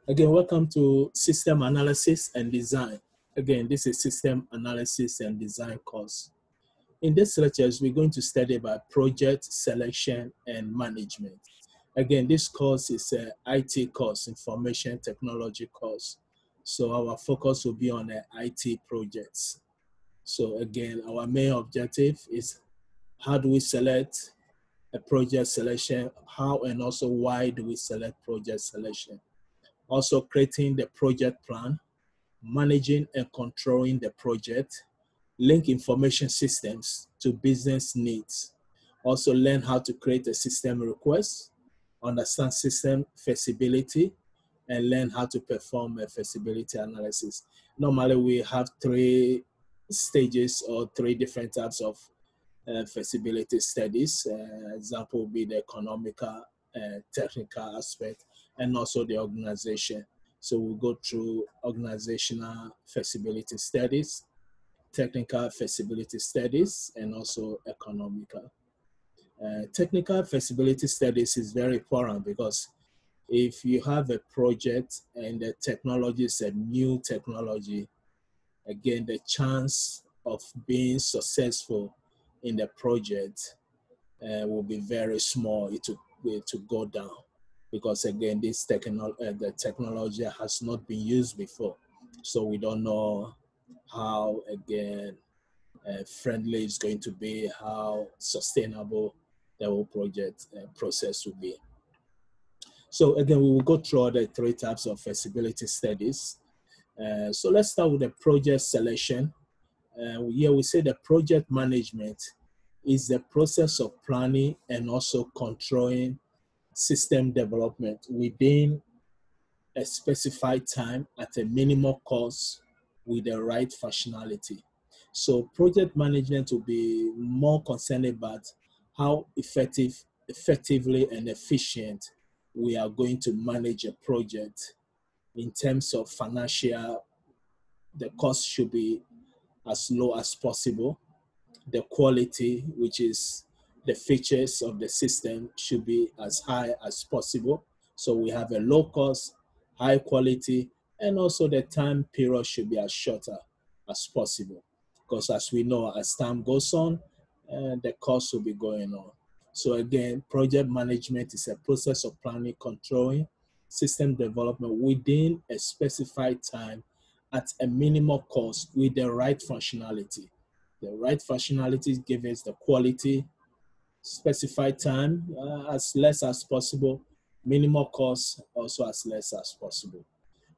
Again, welcome to System Analysis and Design. Again, this is System Analysis and Design course. In this lectures, we're going to study about project selection and management. Again, this course is an IT course, information technology course. So our focus will be on IT projects. So again, our main objective is how do we select a project selection, how and also why do we select project selection. Also creating the project plan, managing and controlling the project, link information systems to business needs. Also learn how to create a system request, understand system feasibility, and learn how to perform a feasibility analysis. Normally we have 3 stages or 3 different types of feasibility studies. Example would be the economical, technical aspect, and also the organization. So we'll go through organizational feasibility studies, technical feasibility studies, and also economical. Technical feasibility studies is very important because if you have a project and the technology is a new technology, again, the chance of being successful in the project will be very small. It will go down because again, the technology has not been used before, so we don't know how again friendly it's going to be, how sustainable the whole project process will be. So again, we will go through all the 3 types of feasibility studies. So let's start with the project selection. Here we say the project management is the process of planning and also controlling system development within a specified time at a minimal cost with the right functionality. So project management will be more concerned about how effectively and efficient we are going to manage a project in terms of financial. The cost should be as low as possible. The quality, which is the features of the system, should be as high as possible. So we have a low cost, high quality, and also the time period should be as shorter as possible. Because as we know, as time goes on, the cost will be going on. So again, project management is a process of planning, controlling system development within a specified time at a minimal cost with the right functionality. The right functionality gives us the quality, specified time as less as possible, minimal cost also as less as possible.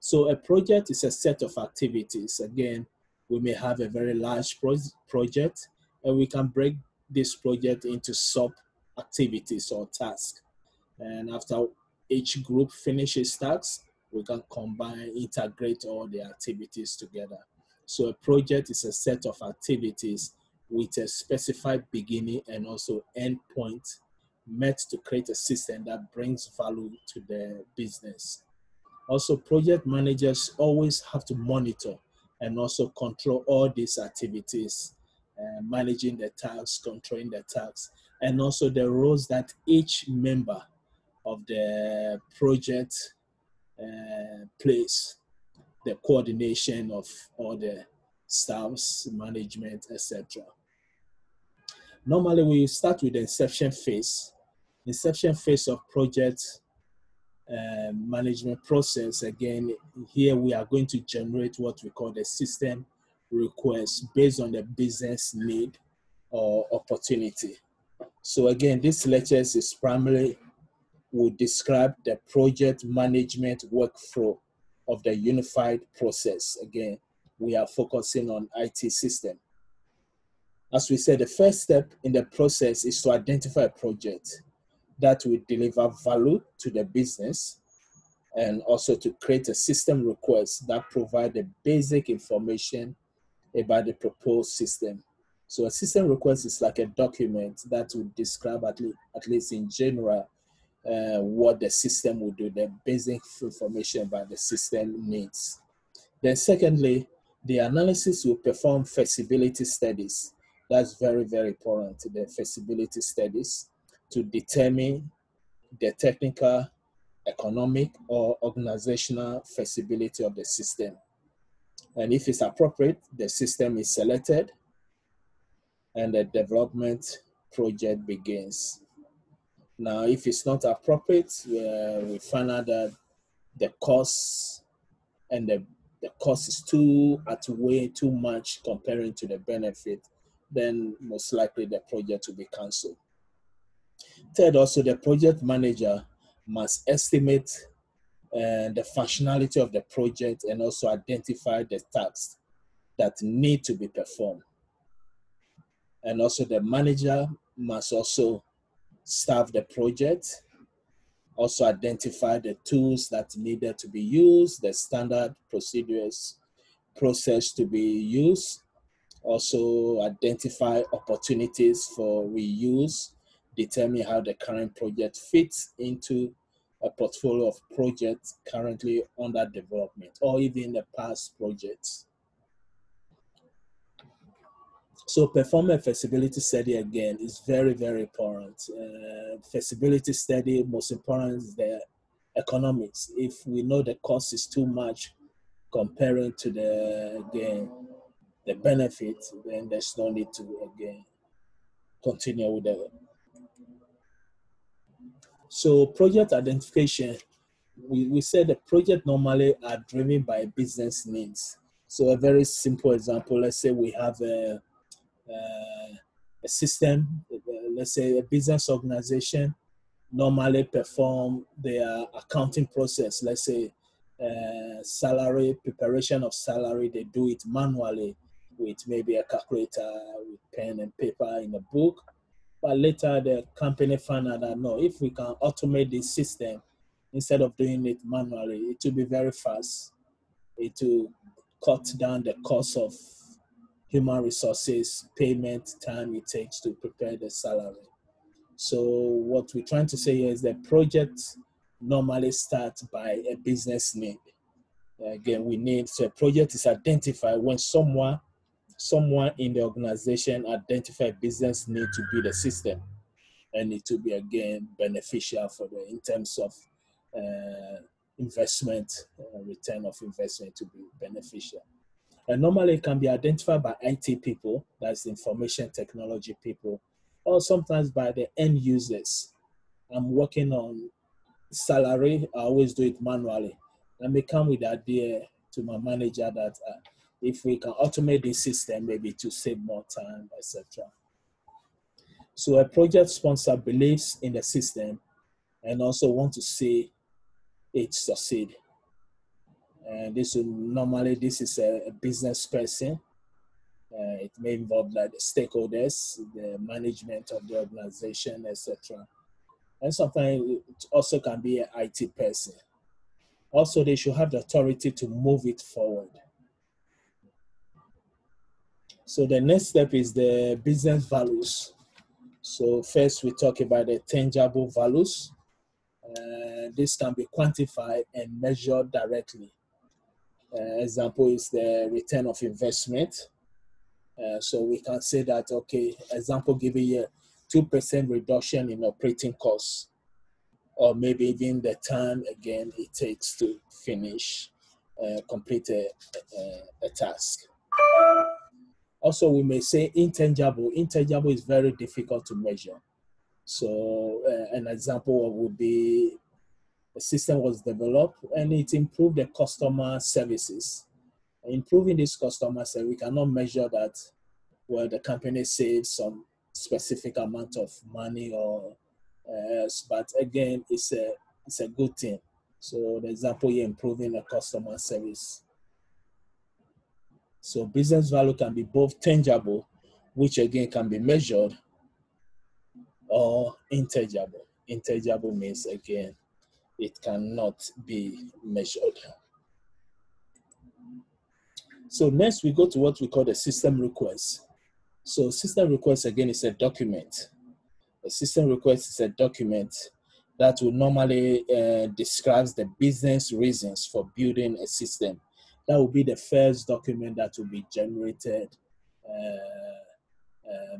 So a project is a set of activities. Again, we may have a very large project and we can break this project into sub-activities or tasks. And after each group finishes tasks, we can combine, integrate all the activities together. So a project is a set of activities with a specified beginning and also end point met to create a system that brings value to the business. Also, project managers always have to monitor and also control all these activities, managing the tasks, controlling the tasks, and also the roles that each member of the project plays, the coordination of all the staffs, management, etc. Normally, we start with the inception phase. Inception phase of project management process. Again, here we are going to generate what we call the system request based on the business need or opportunity. So again, this lectures is primarily will describe the project management workflow of the unified process. Again, we are focusing on IT system. As we said, the first step in the process is to identify a project that will deliver value to the business and also to create a system request that provide the basic information about the proposed system. So a system request is like a document that will describe at least in general what the system will do, the basic information about the system needs. Then secondly, the analysis will perform feasibility studies. That's very, very important, the feasibility studies, to determine the technical, economic, or organizational feasibility of the system. And if it's appropriate, the system is selected and the development project begins. Now, if it's not appropriate, we find out that the cost and the cost is outweigh too much comparing to the benefit, then most likely the project will be cancelled. Third, also the project manager must estimate the functionality of the project and also identify the tasks that need to be performed. And also the manager must also staff the project, also identify the tools that needed to be used, the standard process to be used, also identify opportunities for reuse, determine how the current project fits into a portfolio of projects currently under development or even the past projects. So perform a feasibility study again is very, very important. Feasibility study, most important is the economics. If we know the cost is too much comparing to the benefit, then there's no need to again continue with that. So project identification, we said the project normally are driven by business needs. So a very simple example, let's say we have a system, let's say a business organization normally perform their accounting process, let's say preparation of salary, they do it manually with maybe a calculator, with pen and paper in a book. But later the company found out that no, if we can automate this system instead of doing it manually, it will be very fast. It will cut down the cost of human resources, payment, time it takes to prepare the salary. So what we're trying to say here is that projects normally start by a business need. Again, so a project is identified when someone in the organization identify a business need to build a system, and it will be again beneficial for in terms of investment, return of investment to be beneficial. And normally it can be identified by IT people, that's information technology people, or sometimes by the end users. I'm working on salary, I always do it manually. I may come with the idea to my manager that if we can automate this system, maybe to save more time, etc. So a project sponsor believes in the system and also want to see it succeed. And this is a business person. It may involve like the stakeholders, the management of the organization, etc. And sometimes it also can be an IT person. Also, they should have the authority to move it forward. So the next step is the business values. So first we talk about the tangible values. This can be quantified and measured directly. Example is the return of investment. So we can say that, okay, example given here, 2% reduction in operating costs, or maybe even the time again it takes to complete a task. Also, we may say intangible. Intangible is very difficult to measure. So an example would be a system was developed and it improved the customer services. Improving this customer service, we cannot measure that, well, the company saves some specific amount of money or else, but again, it's a good thing. So the example here, improving the customer service. So business value can be both tangible, which again can be measured, or intangible. Intangible means again, it cannot be measured. So next we go to what we call the system request. So system request again is a document. A system request is a document that will normally describes the business reasons for building a system. That will be the first document that will be generated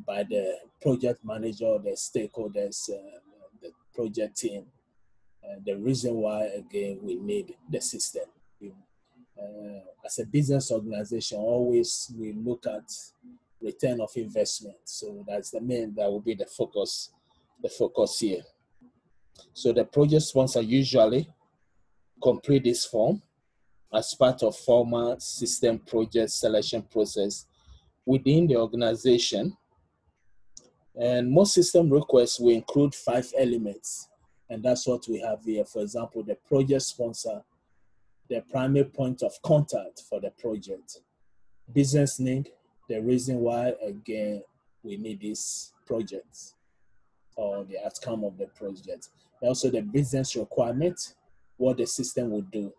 by the project manager, the stakeholders, the project team. the reason why, again, we need the system. As a business organization, always we look at return of investment. So that's that will be the focus here. So the project sponsor usually complete this form as part of formal system project selection process within the organization. And most system requests will include 5 elements. And that's what we have here. For example, the project sponsor, the primary point of contact for the project, business need, the reason why, again, we need this project or the outcome of the project. Also the business requirement, what the system will do.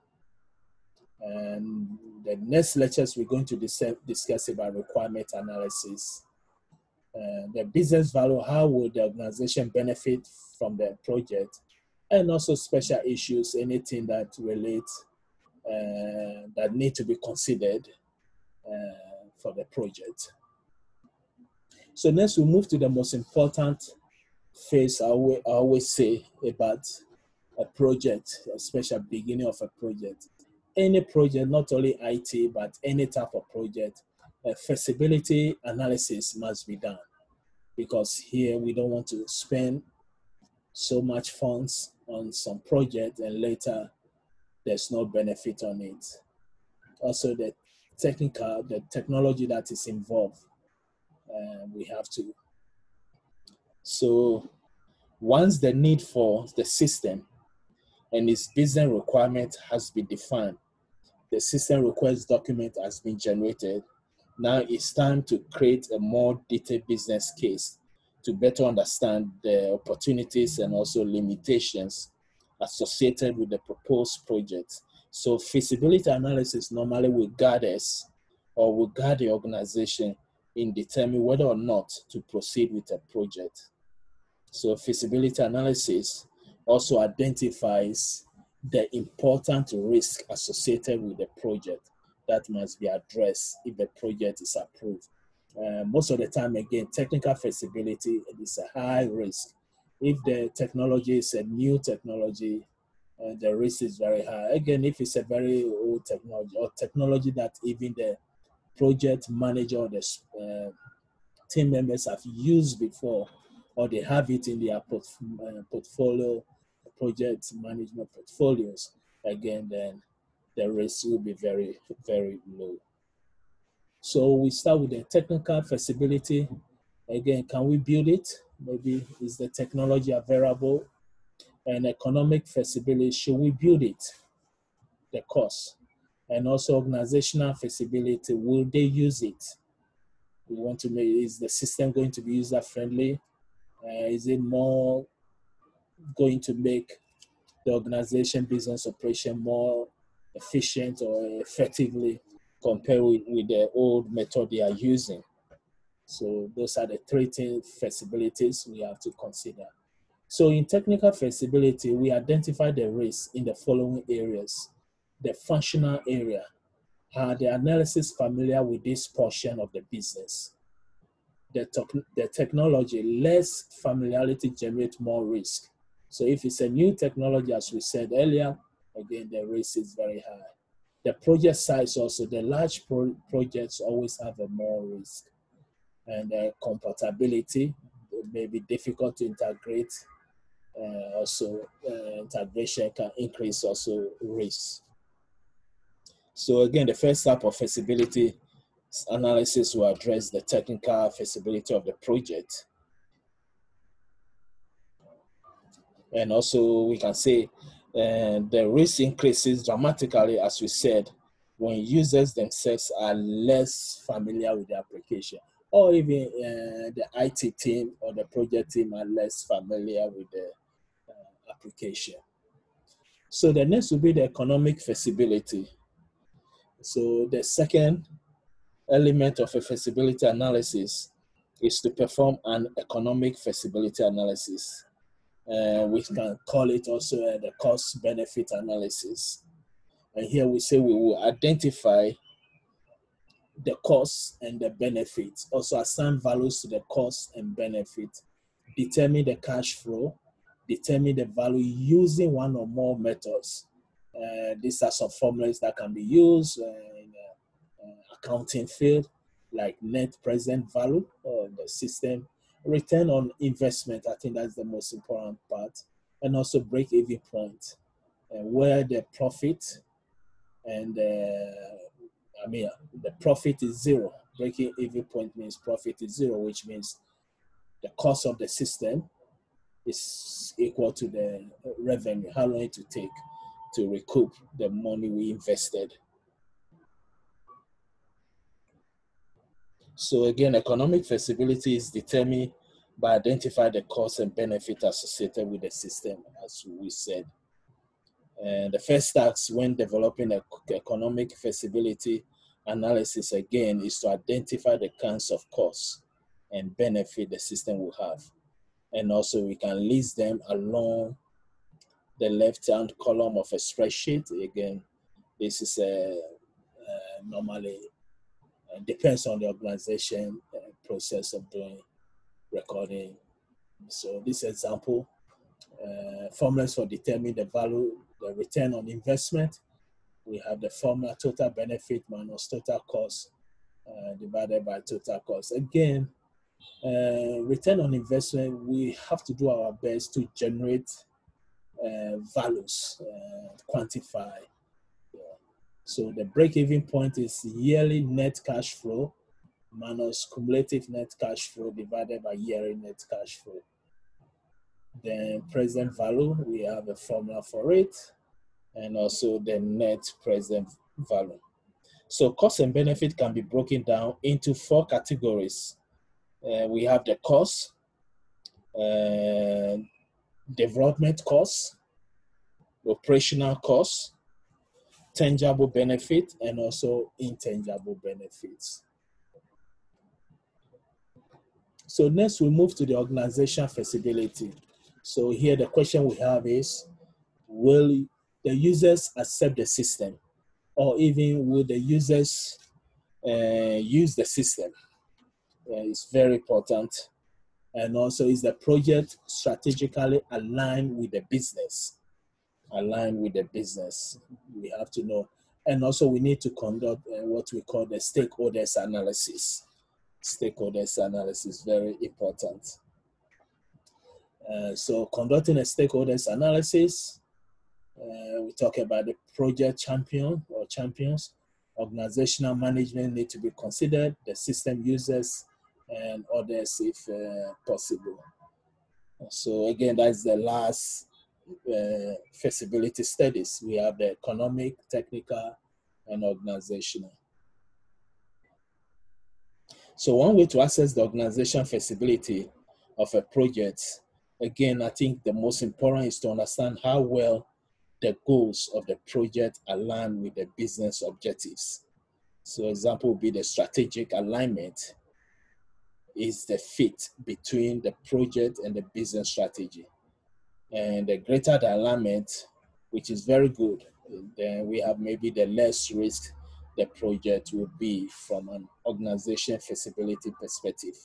And the next lectures, we're going to discuss about requirement analysis. The business value, how will the organization benefit from the project, and also special issues, anything that relates, that need to be considered for the project. So next we move to the most important phase I always say about a project, especially beginning of a project. Any project, not only IT, but any type of project, a feasibility analysis must be done, because here we don't want to spend so much funds on some project and later there's no benefit on it. Also the technology that is involved, we have to. So once the need for the system and its business requirement has been defined, the system request document has been generated. Now it's time to create a more detailed business case to better understand the opportunities and also limitations associated with the proposed project. So feasibility analysis normally will guide us or will guide the organization in determining whether or not to proceed with a project. So feasibility analysis also identifies the important risk associated with the project that must be addressed if the project is approved. Most of the time, again, technical feasibility is a high risk. If the technology is a new technology, the risk is very high. Again, if it's a very old technology or technology that even the project manager or the team members have used before, or they have it in their portfolio, project management portfolios, again, then the risk will be very, very low. So we start with the technical feasibility. Again, can we build it? Maybe is the technology available? And economic feasibility, should we build it? The cost. And also organizational feasibility, will they use it? We want to make, is the system going to be user friendly? Is it more going to make the organization business operation more efficient or effectively compared with the old method they are using? So those are the 3 feasibilities we have to consider. So in technical feasibility, we identify the risks in the following areas. The functional area, are the analysis familiar with this portion of the business? The technology, less familiarity generates more risk. So if it's a new technology, as we said earlier, again, the risk is very high. The project size also, the large projects always have a more risk. And compatibility, it may be difficult to integrate. Integration can increase also risk. So again, the first type of feasibility analysis will address the technical feasibility of the project. And also we can say the risk increases dramatically, as we said, when users themselves are less familiar with the application, or even the IT team or the project team are less familiar with the application. So the next will be the economic feasibility. So the second element of a feasibility analysis is to perform an economic feasibility analysis. We can call it also the cost-benefit analysis. And here we say we will identify the costs and the benefits, also assign values to the cost and benefit, determine the cash flow, determine the value using one or more methods. These are some formulas that can be used in accounting field, like net present value of the system, return on investment. I think that's the most important part, and also break-even point, where the profit and the profit is zero. Breaking even point means profit is zero, which means the cost of the system is equal to the revenue, how long it will take to recoup the money we invested. So again, economic feasibility is determined by identifying the costs and benefit associated with the system, as we said. And the first task when developing economic feasibility analysis, again, is to identify the kinds of costs and benefit the system will have. And also we can list them along the left-hand column of a spreadsheet. Again, this is normally depends on the organization process of doing recording. So this example, formulas for determining the value, the return on investment. We have the formula total benefit minus total cost divided by total cost. Again, return on investment, we have to do our best to generate values, quantify. So the break-even point is yearly net cash flow minus cumulative net cash flow divided by yearly net cash flow. Then present value, we have a formula for it, and also the net present value. So cost and benefit can be broken down into 4 categories. We have the cost, development costs, operational costs, tangible benefit, and also intangible benefits. So next we move to the organization feasibility. So here the question we have is, will the users accept the system? Or even will the users use the system? It's very important. And also, is the project strategically aligned with the business? Aligned with the business, we have to know. And also we need to conduct what we call the stakeholders analysis. Stakeholders analysis, very important. So conducting a stakeholders analysis, we talk about the project champion or champions. Organizational management need to be considered, the system users, and others if possible. So again, that's the last feasibility studies. We have the economic, technical, and organizational. So one way to assess the organization feasibility of a project, again, I think the most important is to understand how well the goals of the project align with the business objectives. So example would be the strategic alignment is the fit between the project and the business strategy. And the greater the alignment, which is very good, then we have maybe the less risk the project will be from an organization feasibility perspective.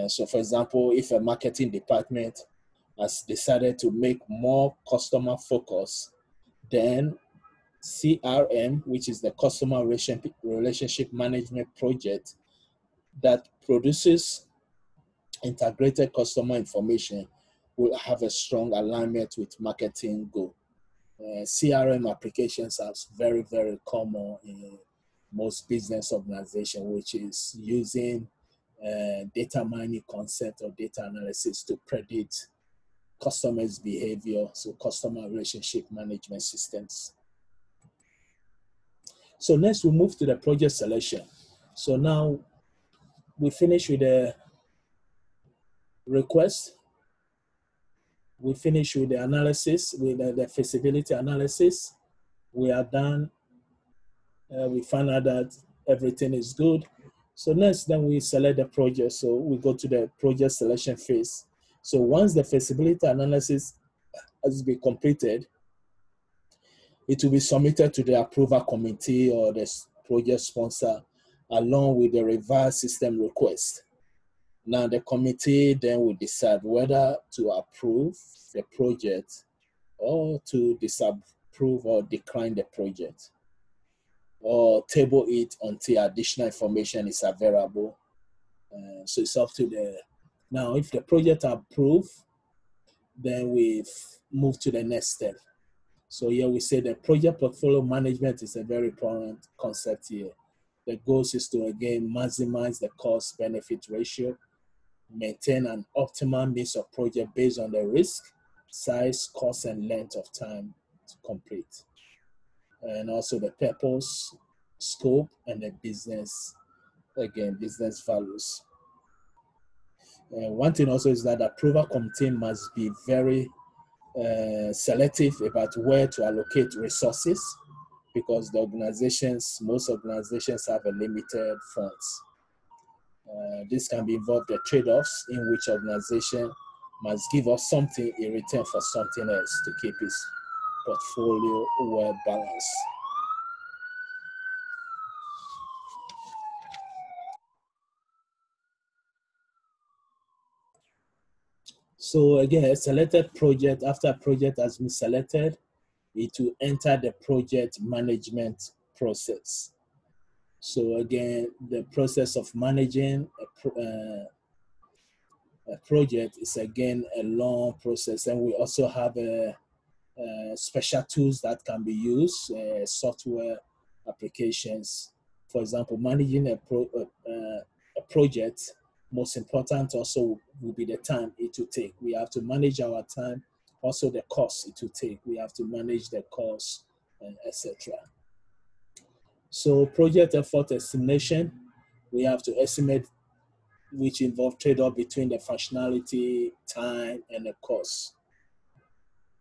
So for example, if a marketing department has decided to make more customer focus, then CRM, which is the customer relationship management project that produces integrated customer information, will have a strong alignment with marketing goal. CRM applications are very, very common in most business organizations, which is using data mining concept or data analysis to predict customers' behavior, so customer relationship management systems. So next we move to the project selection. So now we finish with the request. We finish with the analysis, with the feasibility analysis. We are done. We find out that everything is good. So next, then we select the project. So we go to the project selection phase. So once the feasibility analysis has been completed, it will be submitted to the approval committee or the project sponsor along with the revised system request. Now the committee then will decide whether to approve the project or to disapprove or decline the project, or table it until additional information is available. So it's up to the, now if the project approved, then we move to the next step. So here we say the project portfolio management is a very important concept here. The goals is to, again, maximize the cost benefit ratio, maintain an optimal mix of project based on the risk, size, cost, and length of time to complete. And also the purpose, scope, and the business, again, business values. One thing also is that the approval committee must be very selective about where to allocate resources, because most organizations have a limited funds. This can be involved the trade-offs in which organization must give us something in return for something else to keep its portfolio well balanced. So again, a selected project, after a project has been selected, it will enter the project management process. So again, the process of managing a project is again a long process, and we also have special tools that can be used, software applications. For example, managing a project, most important also will be the time it will take. We have to manage our time, also the cost it will take. We have to manage the cost, etc. So project effort estimation, we have to estimate, which involve trade-off between the functionality, time, and the cost.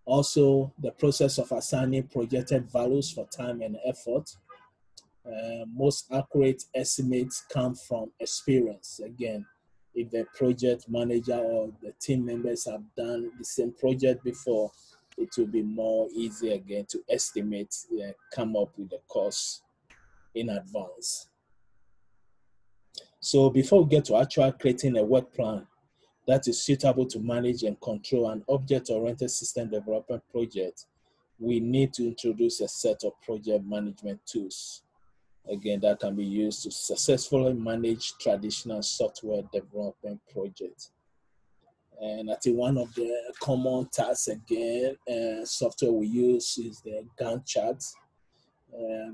Also, the process of assigning projected values for time and effort. Most accurate estimates come from experience. Again, if the project manager or the team members have done the same project before, it will be more easy again to estimate, come up with the cost in advance. So before we get to actual creating a work plan that is suitable to manage and control an object-oriented system development project, we need to introduce a set of project management tools, again, that can be used to successfully manage traditional software development projects. And I think one of the common tasks, again, software we use is the Gantt chart.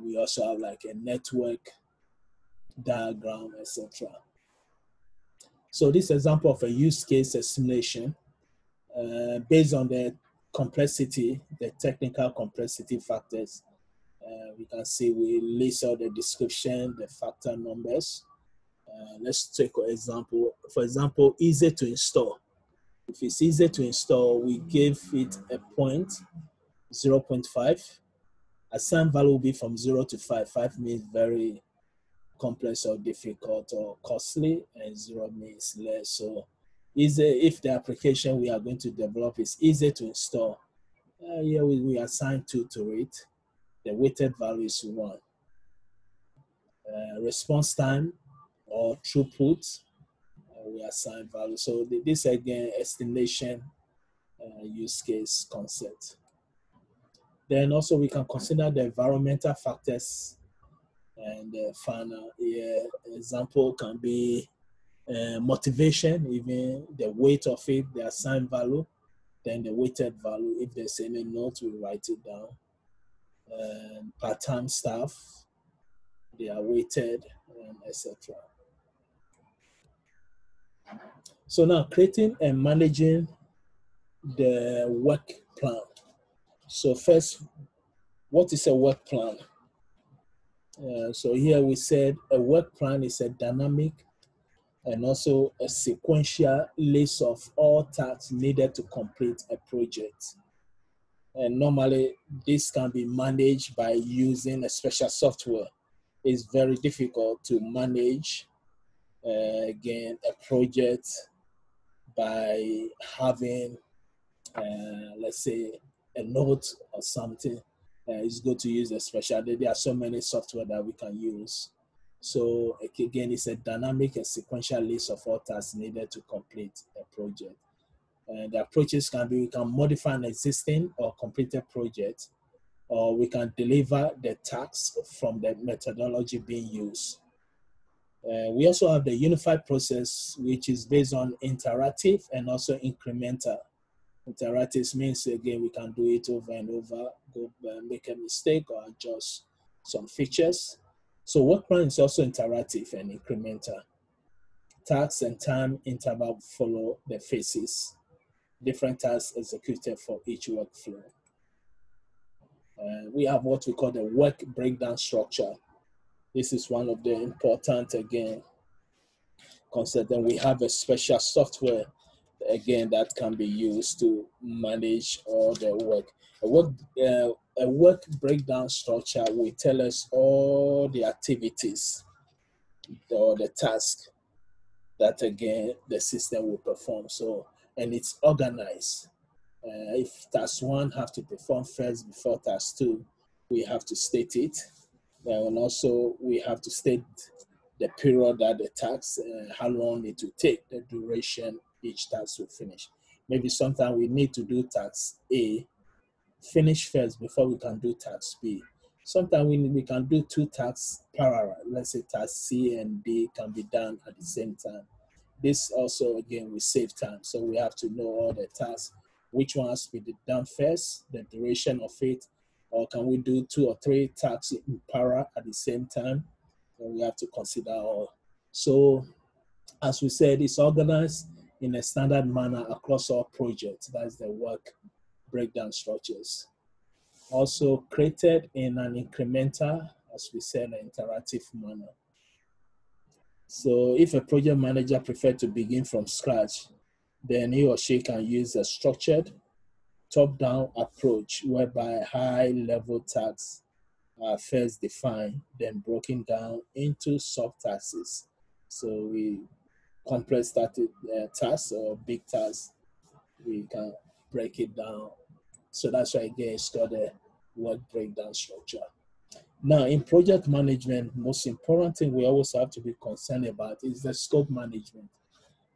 We also have like a network diagram, etc. So this example of a use case estimation, based on the complexity, the technical complexity factors, we can see we list out the description, the factor numbers. Let's take an example. For example, easy to install. If it's easy to install, we give it a point, 0.5. Assigned value will be from 0 to 5. 5 means very complex or difficult or costly, and 0 means less. So easy, if the application we are going to develop is easy to install, here we assign 2 to it. The weighted value is 1. Response time or throughput, we assign value. So this again, estimation use case concept. Then also we can consider the environmental factors, and the final example can be motivation, even the weight of it, the assigned value, then the weighted value. If there's any note, we write it down. Part-time staff, they are weighted, etc. So now creating and managing the work plan. So first, what is a work plan? So here we said a work plan is a dynamic and also a sequential list of all tasks needed to complete a project. And normally this can be managed by using a special software. It's very difficult to manage, again, a project by having, let's say, a note or something. It's good to use a special. There are so many software that we can use. So again, it's a dynamic and sequential list of all tasks needed to complete a project. And the approaches can be, we can modify an existing or completed project, or we can deliver the tasks from the methodology being used. We also have the unified process, which is based on interactive and also incremental. Interactive means, again, we can do it over and over, go make a mistake or adjust some features. So work plan is also interactive and incremental. Tasks and time interval follow the phases. Different tasks executed for each workflow. We have what we call the work breakdown structure. This is one of the important, again, concept. And we have a special software, again, that can be used to manage all the work. A work breakdown structure will tell us all the activities or the task that, again, the system will perform. So, and it's organized. If task one have to perform first before task two, we have to state it. And also we have to state the period that the task, how long it will take, the duration each task will finish. Maybe sometimes we need to do task A, finish first before we can do task B. Sometimes we can do two tasks parallel. Let's say task C and D can be done at the same time. This also, again, will save time. So we have to know all the tasks, which one has to be done first, the duration of it, or can we do two or three tasks in parallel at the same time? And we have to consider all. So as we said, it's organized in a standard manner across all projects. That's the work breakdown structures. Also created in an incremental, as we said, an interactive manner. So if a project manager prefers to begin from scratch, then he or she can use a structured top-down approach whereby high-level tasks are first defined, then broken down into sub-tasks. So we complex tasks or big tasks, we can break it down. So that's why, again, it's called a work breakdown structure. Now, in project management, most important thing we always have to be concerned about is the scope management.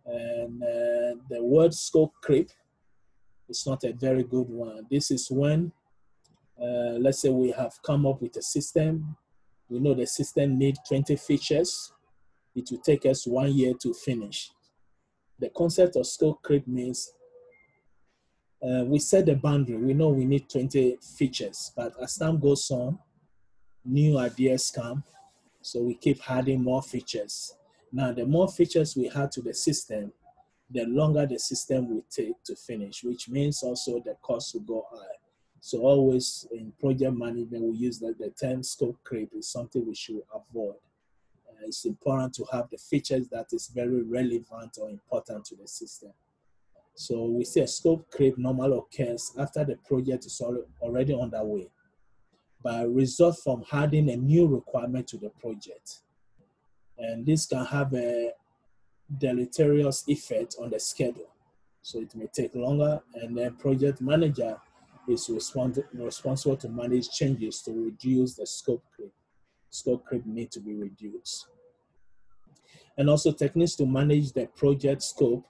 And the word scope creep is not a very good one. This is when, let's say we have come up with a system. We know the system needs 20 features. It will take us 1 year to finish. The concept of scope creep means we set the boundary. We know we need 20 features, but as time goes on, new ideas come. So we keep adding more features. Now, the more features we add to the system, the longer the system will take to finish, which means also the cost will go high. So always in project management, we use the term scope creep is something we should avoid. It's important to have the features that is very relevant or important to the system. So we say a scope creep normally occurs after the project is already underway, but result from adding a new requirement to the project. And this can have a deleterious effect on the schedule. So it may take longer, and then project manager is responsible to manage changes to reduce the scope creep. Scope creep need to be reduced. And also techniques to manage the project scope.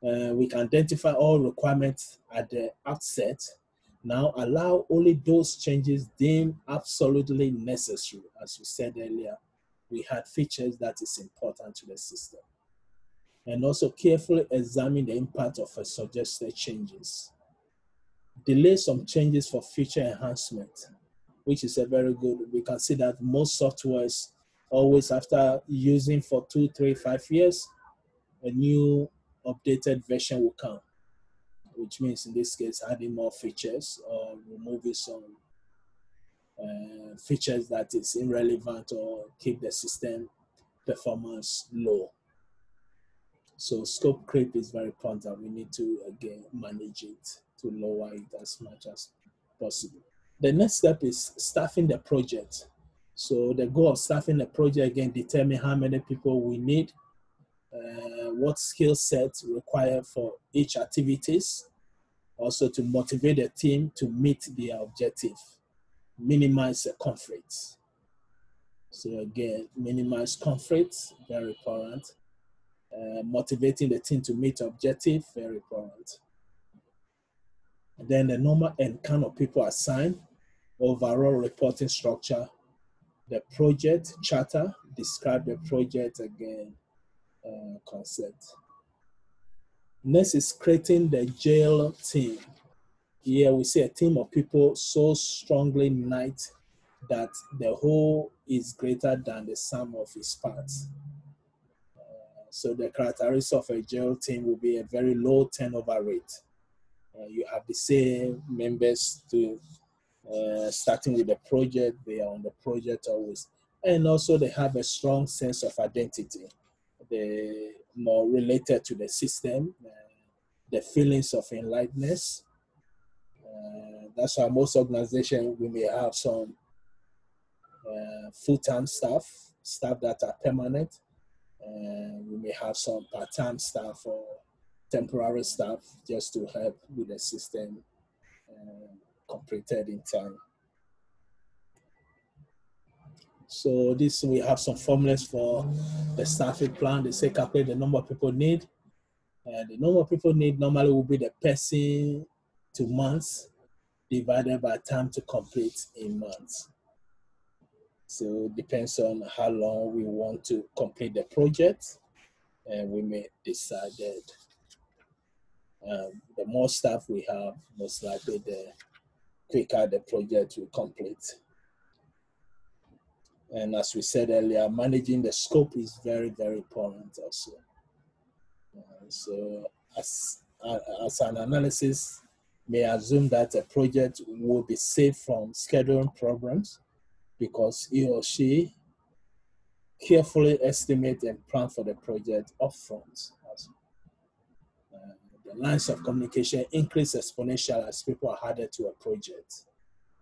We can identify all requirements at the outset. Now allow only those changes deemed absolutely necessary. As we said earlier, we had features that is important to the system. And also carefully examine the impact of suggested changes. Delay some changes for future enhancement, which is a very good. We can see that most softwares always after using for 2, 3, 5 years, a new updated version will come, which means in this case adding more features or removing some features that is irrelevant or keep the system performance low. So scope creep is very important. We need to, again, manage it to lower it as much as possible. The next step is staffing the project. So the goal of staffing the project, again, determine how many people we need, what skill sets required for each activities, also to motivate the team to meet their objective, minimize the conflicts. So again, minimize conflicts, very important. Motivating the team to meet objective, very important. And then the number and kind of people assigned, overall reporting structure, the project charter, describe the project again, concept. Next is creating the Jelled team. Here we see a team of people so strongly unite that the whole is greater than the sum of its parts. So the characteristics of a Jelled team will be a very low turnover rate. You have the same members to starting with the project, they are on the project always. And also they have a strong sense of identity. They're more related to the system, the feelings of enlightenment. That's why most organizations, we may have some full-time staff that are permanent. We may have some part-time staff or temporary staff just to help with the system completed in time. So this, we have some formulas for the staffing plan. They say calculate the number of people need. The number of people need normally will be the person to months divided by time to complete in months. So it depends on how long we want to complete the project, and we may decide that the more staff we have, most likely the quicker the project will complete. And as we said earlier, managing the scope is very, very important also. So as an analysis may assume that a project will be safe from scheduling problems because he or she carefully estimate and plan for the project upfront. The lines of communication increase exponentially as people are added to a project.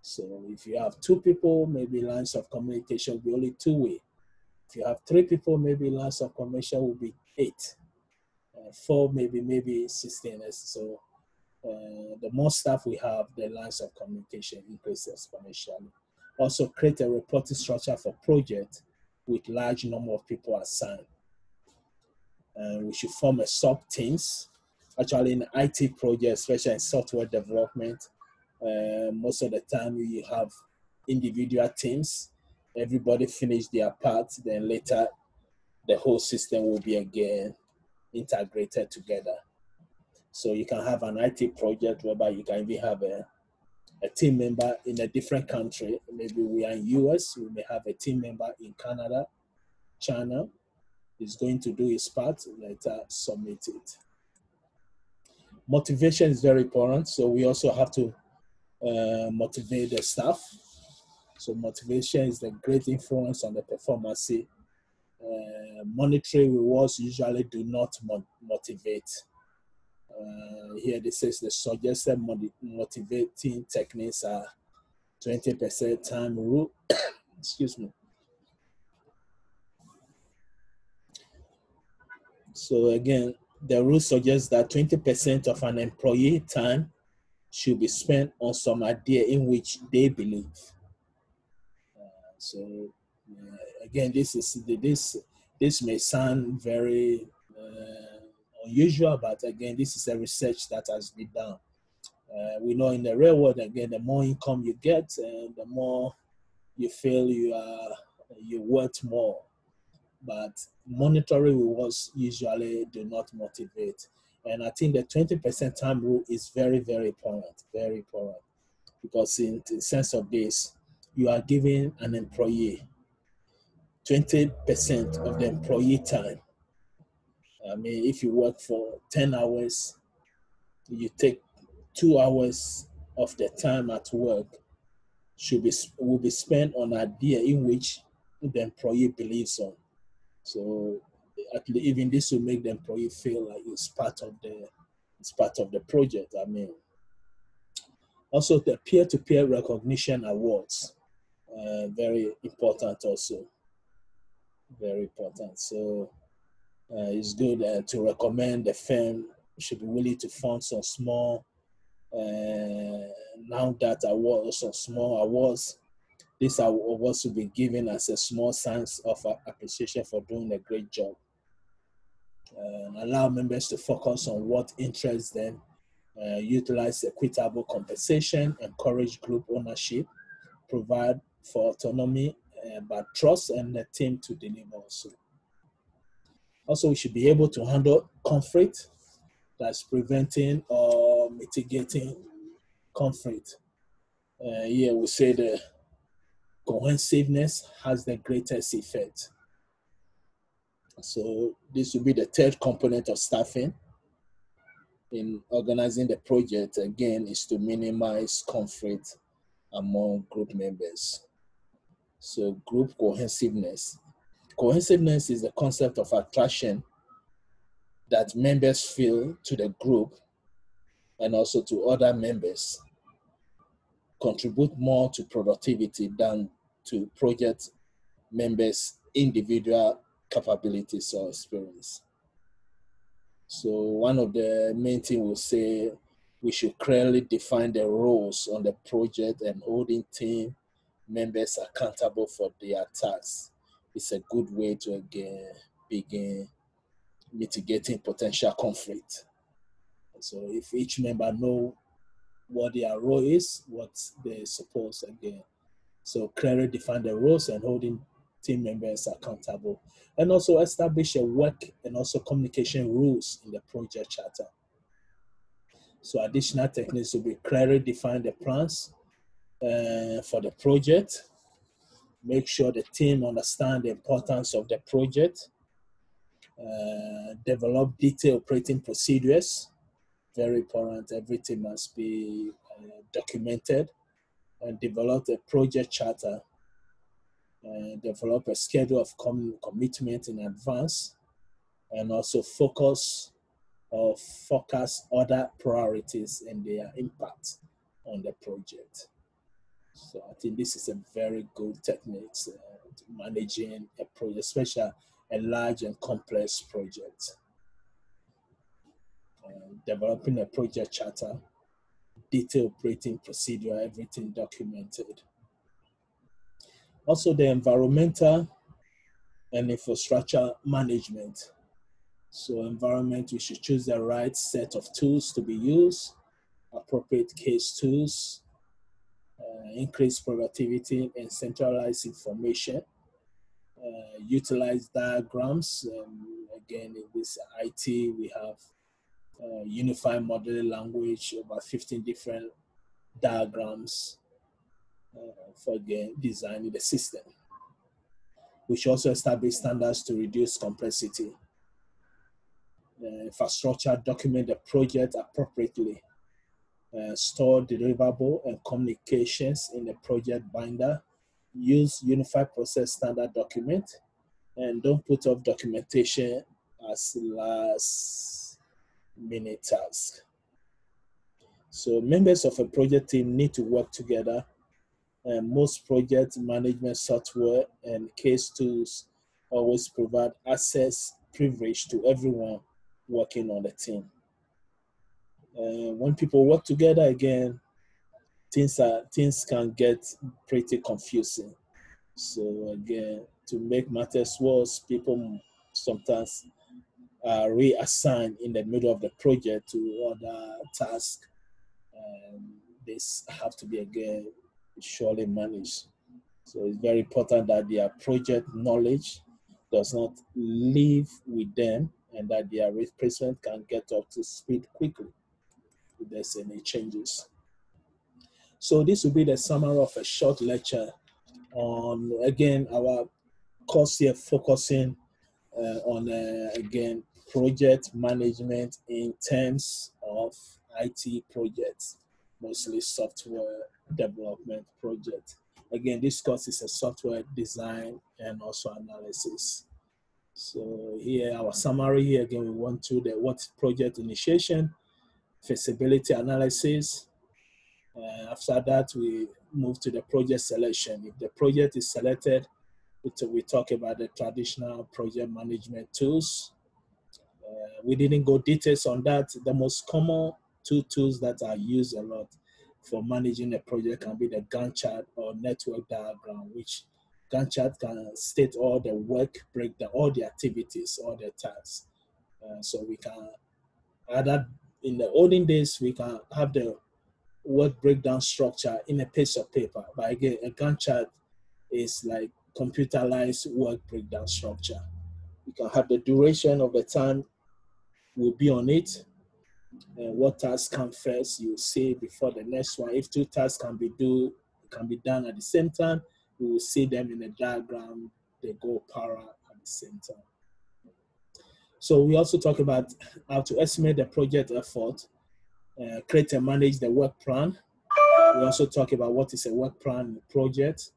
So if you have 2 people, maybe lines of communication will be only 2-way. If you have 3 people, maybe lines of communication will be 8. 4, maybe 16. So the more staff we have, the lines of communication increase exponentially. Also create a reporting structure for project with large number of people assigned. We should form a sub-teams. Actually in IT projects, especially in software development, most of the time you have individual teams. Everybody finish their part, then later the whole system will be again integrated together. So you can have an IT project whereby you can even have a team member in a different country. Maybe we are in US, we may have a team member in Canada, China is going to do his part, later submit it. Motivation is very important. So we also have to motivate the staff. So motivation is the great influence on the performance. Monetary rewards usually do not motivate. Here this says the suggested motivating techniques are 20% time rule. Excuse me. So again, the rule suggests that 20% of an employee time should be spent on some idea in which they believe. So again, this may sound very unusual, but again, this is a research that has been done. We know in the real world, again, the more income you get, the more you feel you're worth more. But monetary rewards usually do not motivate. And I think the 20% time rule is very, very important, very important. Because in the sense of this, you are giving an employee 20% of the employee time. I mean, if you work for 10 hours, you take 2 hours of the time at work will be spent on idea in which the employee believes on. So even this will make the employee feel like it's part of the project. I mean, also the peer-to-peer recognition awards, very important also, very important. So it's good to recommend the firm should be willing to fund some small now that awards or small awards. These are awards to be given as a small signs of appreciation for doing a great job. Allow members to focus on what interests them, utilize equitable compensation, encourage group ownership, provide for autonomy, but trust and the team to deliver also. Also, we should be able to handle conflict, that's preventing or mitigating conflict. Here we say the cohesiveness has the greatest effect. So this will be the third component of staffing in organizing the project, again, is to minimize conflict among group members. So group cohesiveness. Cohesiveness is the concept of attraction that members feel to the group and also to other members, contribute more to productivity than to project members' individual capabilities or experience. So one of the main things we'll say, we should clearly define the roles on the project and holding team members accountable for their tasks. It's a good way to again begin mitigating potential conflict. So if each member know what their role is, what they're supposed again. So clearly define the roles and holding team members accountable. And also establish a work and also communication rules in the project charter. So additional techniques will be clearly define the plans for the project. Make sure the team understand the importance of the project. Develop detailed operating procedures. Very important. Everything must be documented. And develop a project charter. Develop a schedule of commitment in advance. And also focus other priorities and their impact on the project. So I think this is a very good technique to managing a project, especially a large and complex project. Developing a project charter, detailed operating procedure, everything documented. Also the environmental and infrastructure management. So environment, we should choose the right set of tools to be used, appropriate case tools, increase productivity and centralize information, utilize diagrams. Again, in this IT, we have unified modeling language, about 15 different diagrams for again designing the system. We should also establish standards to reduce complexity. Infrastructure, document the project appropriately. Store deliverable and communications in the project binder. Use unified process standard document, and don't put off documentation as last minute task. So members of a project team need to work together, and most project management software and case tools always provide access privilege to everyone working on the team. When people work together, again, things can get pretty confusing. So again, to make matters worse, people sometimes are reassigned in the middle of the project to other tasks. This have to be again surely managed. So it's very important that their project knowledge does not leave with them, and that their replacement can get up to speed quickly if there's any changes. So this will be the summary of a short lecture on, again, our course here focusing on, again, project management in terms of IT projects, mostly software development project. Again, this course is a software design and also analysis. So here, our summary here, again, we went through the what project initiation, feasibility analysis. After that, we move to the project selection. If the project is selected, we talk about the traditional project management tools. We didn't go details on that. The most common two tools that are used a lot for managing a project can be the Gantt chart or network diagram, which Gantt chart can state all the work breakdown, all the activities, all the tasks. So we can either, in the olden days, we can have the work breakdown structure in a piece of paper. But again, a Gantt chart is like computerized work breakdown structure. You can have the duration of the time will be on it, and what tasks come first, you say before the next one. If two tasks can be done at the same time, you will see them in the diagram, they go para at the same time. So we also talk about how to estimate the project effort, create and manage the work plan. We also talk about what is a work plan in the project,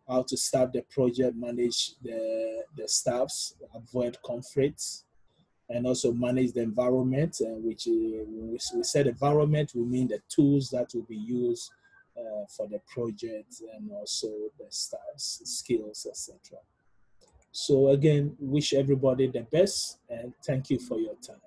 how to staff the project, manage the staffs, avoid conflicts, and also manage the environment, which when we said environment, we mean the tools that will be used for the project, and also the staff's skills, etc. So again, wish everybody the best, and thank you for your time.